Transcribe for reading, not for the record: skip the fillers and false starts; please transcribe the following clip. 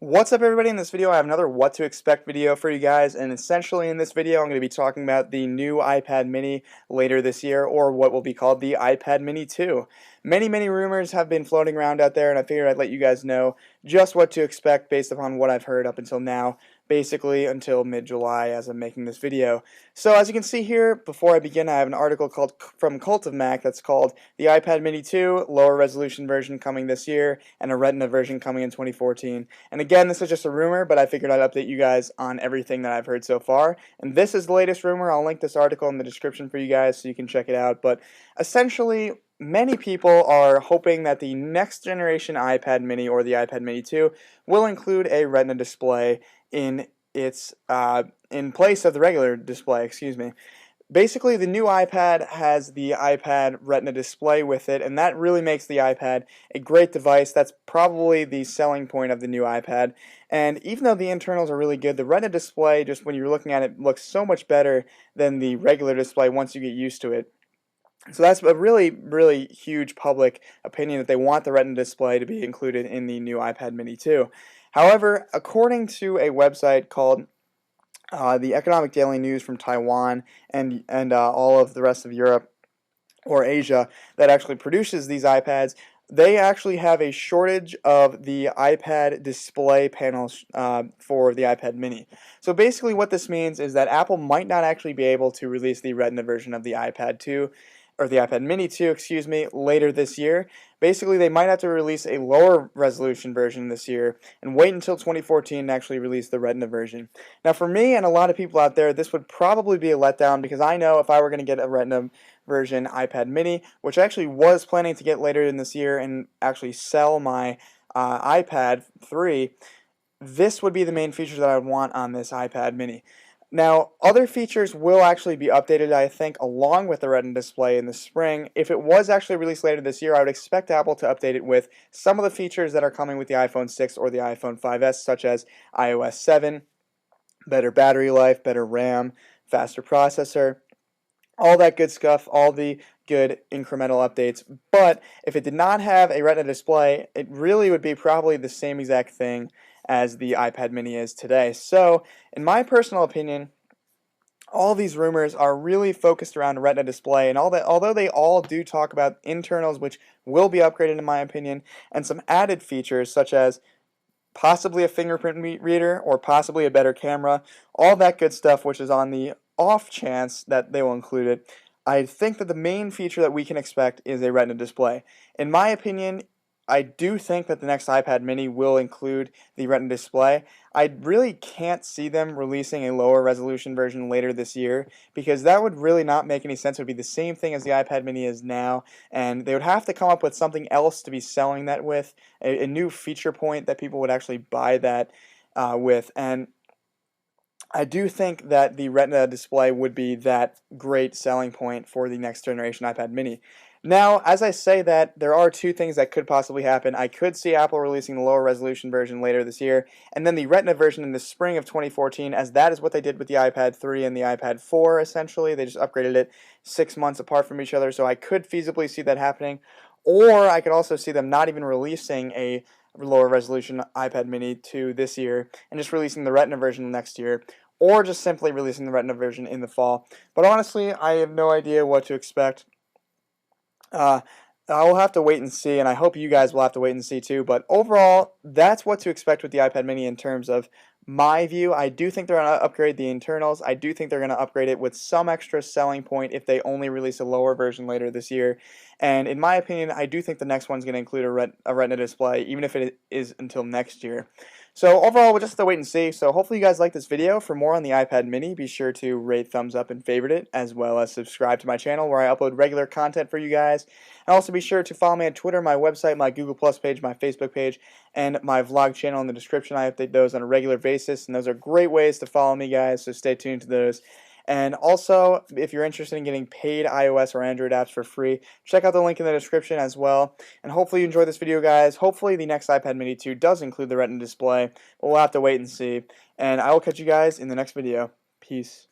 What's up, everybody? In this video I have another what to expect video for you guys, and essentially in this video I'm going to be talking about the new iPad mini later this year, or what will be called the iPad mini 2. Many rumors have been floating around out there, and I figured I'd let you guys know just what to expect based upon what I've heard up until now, basically until mid-July as I'm making this video. So as you can see here, before I begin, I have an article from Cult of Mac that's called the iPad mini 2, lower resolution version coming this year, and a Retina version coming in 2014. And again, this is just a rumor, but I figured I'd update you guys on everything that I've heard so far. And this is the latest rumor. I'll link this article in the description for you guys so you can check it out. But essentially, many people are hoping that the next generation iPad mini, or the iPad mini 2, will include a Retina display in place of the regular display, excuse me. Basically, the new iPad has the iPad Retina display with it, and that really makes the iPad a great device. That's probably the selling point of the new iPad. And even though the internals are really good, the Retina display, just when you're looking at it, looks so much better than the regular display once you get used to it. So that's a really huge public opinion that they want the Retina display to be included in the new iPad mini 2. However, according to a website called the Economic Daily News from Taiwan and all of the rest of Europe or Asia that actually produces these iPads, they actually have a shortage of the iPad display panels for the iPad mini. So basically what this means is that Apple might not actually be able to release the Retina version of the iPad 2, or the iPad mini 2, excuse me, later this year. Basically, they might have to release a lower resolution version this year and wait until 2014 to actually release the Retina version. Now, for me and a lot of people out there, this would probably be a letdown, because I know if I were going to get a Retina version iPad mini, which I actually was planning to get later in this year and actually sell my iPad 3, this would be the main features that I would want on this iPad mini. Now, other features will actually be updated, I think, along with the Retina display in the spring. If it was actually released later this year, I would expect Apple to update it with some of the features that are coming with the iPhone 6 or the iPhone 5S, such as iOS 7, better battery life, better RAM, faster processor, all that good stuff, all the good incremental updates. But if it did not have a Retina display, it really would be probably the same exact thing as the iPad mini is today. So, in my personal opinion, all these rumors are really focused around Retina display, and although they all do talk about internals, which will be upgraded in my opinion, and some added features such as possibly a fingerprint reader or possibly a better camera, all that good stuff, which is on the off chance that they will include it, I think that the main feature that we can expect is a Retina display. In my opinion, I do think that the next iPad mini will include the Retina display. I really can't see them releasing a lower resolution version later this year, because that would really not make any sense. It would be the same thing as the iPad mini is now, and they would have to come up with something else to be selling that with, a new feature point that people would actually buy that with. And I do think that the Retina display would be that great selling point for the next generation iPad mini. Now, as I say that, there are two things that could possibly happen. I could see Apple releasing the lower resolution version later this year, and then the Retina version in the spring of 2014, as that is what they did with the iPad 3 and the iPad 4, essentially. They just upgraded it 6 months apart from each other, so I could feasibly see that happening. Or I could also see them not even releasing a lower resolution iPad mini 2 this year, and just releasing the Retina version next year, or just simply releasing the Retina version in the fall. But honestly, I have no idea what to expect. I'll have to wait and see, and I hope you guys will have to wait and see too. But overall, that's what to expect with the iPad mini in terms of my view. I do think they're going to upgrade the internals. I do think they're going to upgrade it with some extra selling point if they only release a lower version later this year. And in my opinion, I do think the next one's going to include a Retina display, even if it is until next year. So overall, we'll just have to wait and see. So hopefully you guys like this video. For more on the iPad mini, be sure to rate, thumbs up, and favorite it, as well as subscribe to my channel where I upload regular content for you guys. And also be sure to follow me on Twitter, my website, my Google Plus page, my Facebook page, and my vlog channel in the description. I update those on a regular basis, and those are great ways to follow me, guys, so stay tuned to those. And also, if you're interested in getting paid iOS or Android apps for free, check out the link in the description as well. And hopefully you enjoyed this video, guys. Hopefully the next iPad mini 2 does include the Retina display, but we'll have to wait and see. And I will catch you guys in the next video. Peace.